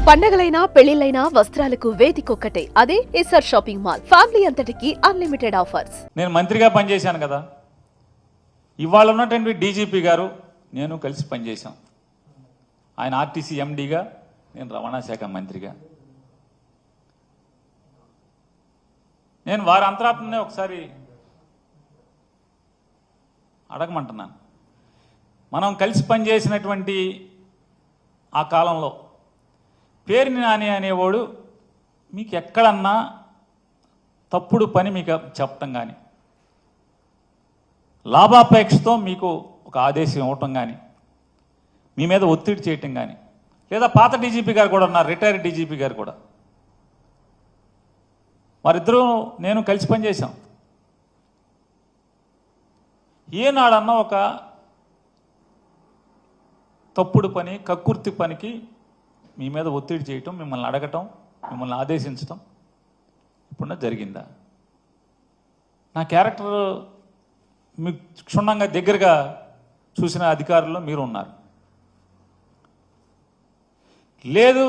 పండగలైనా పెళ్లిళ్లైనా వస్త్రాలకు వేదికొక్కటే, అదే SR shopping mall. Family అంతటికి unlimited offers. నేను మంత్రిగా పనిచేశాను కదా, ఇవాళ ఉన్నటువంటి డీజీపీ గారు నేను కలిసి పనిచేశాం. ఆయన ఆర్టీసీ ఎండీగా, నేను రవాణా శాఖ మంత్రిగా. నేను వారి అంతరాత్మనే ఒకసారి అడగమంటున్నాను. మనం కలిసి పనిచేసినటువంటి ఆ కాలంలో పేరుని నాని అనేవాడు మీకు ఎక్కడన్నా తప్పుడు పని మీకు చెప్పటం కానీ, లాభాపేక్షతో మీకు ఒక ఆదేశం ఇవ్వటం కానీ, మీ మీద ఒత్తిడి చేయటం కానీ, లేదా పాత డీజీపీ గారు కూడా ఉన్నారు, రిటైర్డ్ డీజీపీ గారు కూడా, వారిద్దరూ నేను కలిసి పనిచేశాం. ఏనాడన్నా ఒక తప్పుడు పని, కక్కుర్తి పనికి మీ మీద ఒత్తిడి చేయటం, మిమ్మల్ని అడగటం, మిమ్మల్ని ఆదేశించటం ఇప్పుడున్న జరిగిందా? నా క్యారెక్టర్ మీకు క్షుణ్ణంగా దగ్గరగా చూసిన అధికారుల్లో మీరు ఉన్నారు. లేదు,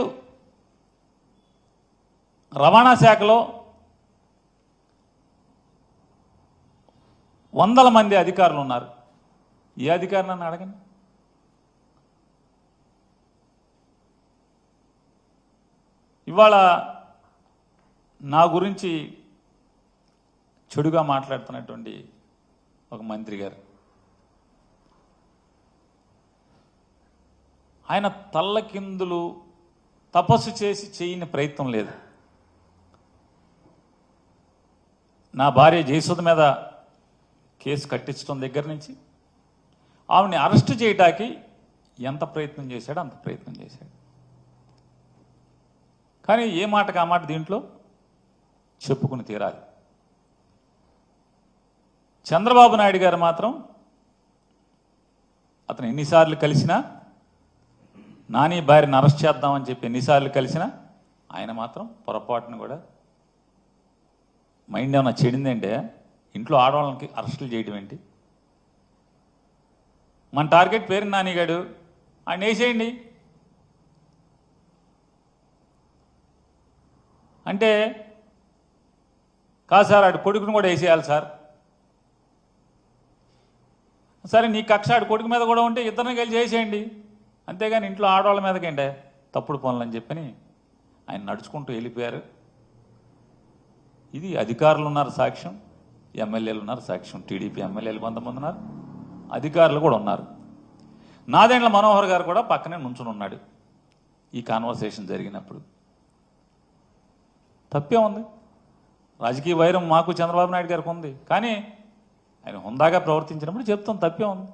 రవాణా శాఖలో వందల మంది అధికారులు ఉన్నారు. ఏ అధికారి నన్ను అడగండి. ఇవాళ నా గురించి చెడుగా మాట్లాడుతున్నటువంటి ఒక మంత్రి గారు, ఆయన తల్లకిందులు తపస్సు చేసి చేయని ప్రయత్నం లేదు. నా భార్య జయసుధ మీద కేసు కట్టించడం దగ్గర నుంచి ఆవిడని అరెస్టు చేయడానికి ఎంత ప్రయత్నం చేశాడో అంత ప్రయత్నం చేశాడు. కానీ ఏ మాటకు ఆ మాట దీంట్లో చెప్పుకుని తీరాలి. చంద్రబాబు నాయుడు గారు మాత్రం అతను ఎన్నిసార్లు కలిసినా, నాని భార్యను అరెస్ట్ చేద్దామని చెప్పి ఎన్నిసార్లు కలిసినా ఆయన మాత్రం పొరపాటును కూడా మైండ్ ఏమన్నా చెడిందంటే ఇంట్లో ఆడవాళ్ళకి అరెస్టులు చేయడం ఏంటి? మన టార్గెట్ పేరు నానిగాడు, ఆయన వేసేయండి అంటే, కాదు సార్ ఆడు కొడుకుని కూడా వేసేయాలి సార్. సరే నీ కక్ష ఆడు కొడుకు మీద కూడా ఉంటే ఇద్దరిని కలిసి చేసేయండి, అంతేగాని ఇంట్లో ఆడవాళ్ళ మీదకేంటే తప్పుడు పనులు అని చెప్పని ఆయన నడుచుకుంటూ వెళ్ళిపోయారు. ఇది అధికారులు ఉన్నారు సాక్ష్యం, ఎమ్మెల్యేలు ఉన్నారు సాక్ష్యం. టీడీపీ ఎమ్మెల్యేలు కొంతమంది ఉన్నారు, అధికారులు కూడా ఉన్నారు. నాదెండ్ల మనోహర్ గారు కూడా పక్కనే నుంచుని ఉన్నాడు ఈ కాన్వర్సేషన్ జరిగినప్పుడు. తప్పే ఉంది. రాజకీయ వైరం మాకు చంద్రబాబు నాయుడు గారికి ఉంది, కానీ ఆయన హుందాగా ప్రవర్తించినప్పుడు చెప్తాం తప్పే ఉంది.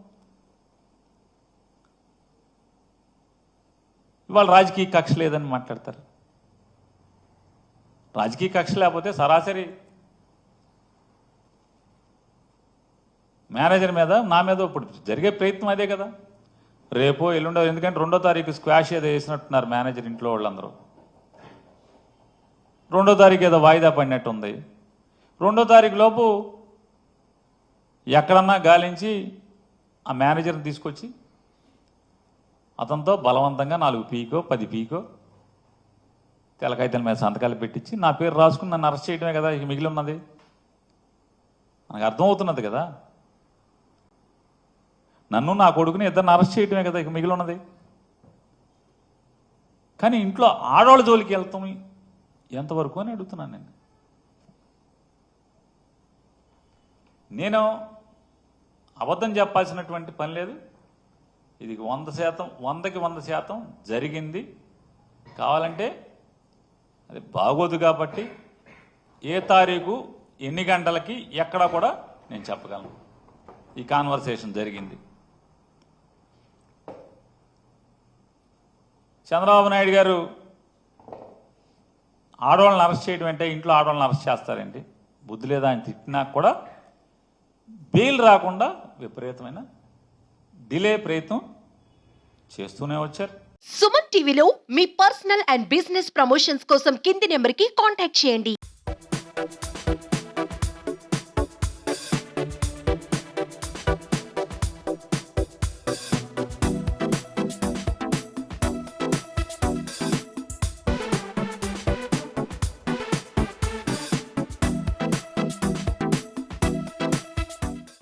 ఇవాళ రాజకీయ కక్ష లేదని మాట్లాడతారు. రాజకీయ కక్ష లేకపోతే సరాసరి మేనేజర్ మీద, నా మీద ఇప్పుడు జరిగే ప్రయత్నం అదే కదా. రేపో ఎల్లుండో, ఎందుకంటే 2వ తారీఖు స్క్వాష్ ఏదో వేసినట్టున్నారు మేనేజర్ ఇంట్లో వాళ్ళందరూ. 2వ తారీఖు ఏదో వాయిదా పడినట్టు ఉంది. 2వ తారీఖు లోపు ఎక్కడన్నా గాలించి ఆ మేనేజర్ని తీసుకొచ్చి అతనితో బలవంతంగా 4 పీకో 10 పీకో తెలకాయితల మీద సంతకాలు పెట్టించి నా పేరు రాసుకుని నన్ను అరెస్ట్ చేయడమే కదా ఇక మిగిలి ఉన్నది. మనకు అర్థమవుతున్నది కదా, నన్ను నా కొడుకుని ఇద్దరిని అరెస్ట్ చేయడమే కదా ఇక మిగిలి ఉన్నది. కానీ ఇంట్లో ఆడవాళ్ళ జోలికి వెళ్తాం ఎంతవరకు అని అడుగుతున్నాను నేను అబద్ధం చెప్పాల్సినటువంటి పని లేదు. ఇది 100%, 100కి 100% జరిగింది. కావాలంటే అది బాగోదు కాబట్టి ఏ తారీఖు ఎన్ని గంటలకి ఎక్కడ కూడా నేను చెప్పగలను. ఈ కాన్వర్సేషన్ జరిగింది. చంద్రబాబు నాయుడు గారు ఆడవాళ్ళని అరెస్ట్ చేయడం అంటే, ఇంట్లో ఆడవాళ్ళని అరెస్ట్ చేస్తారేంటి? బుద్ధి లేదా అని తిట్టినా కూడా బెయిల్ రాకుండా విపరీతమైన డిలే ప్రయత్నం చేస్తూనే వచ్చారు. సుమన్ టీవీలో మీ పర్సనల్ అండ్ బిజినెస్ ప్రమోషన్స్ కోసం కింది నెంబర్కి కాంటాక్ట్ చేయండి.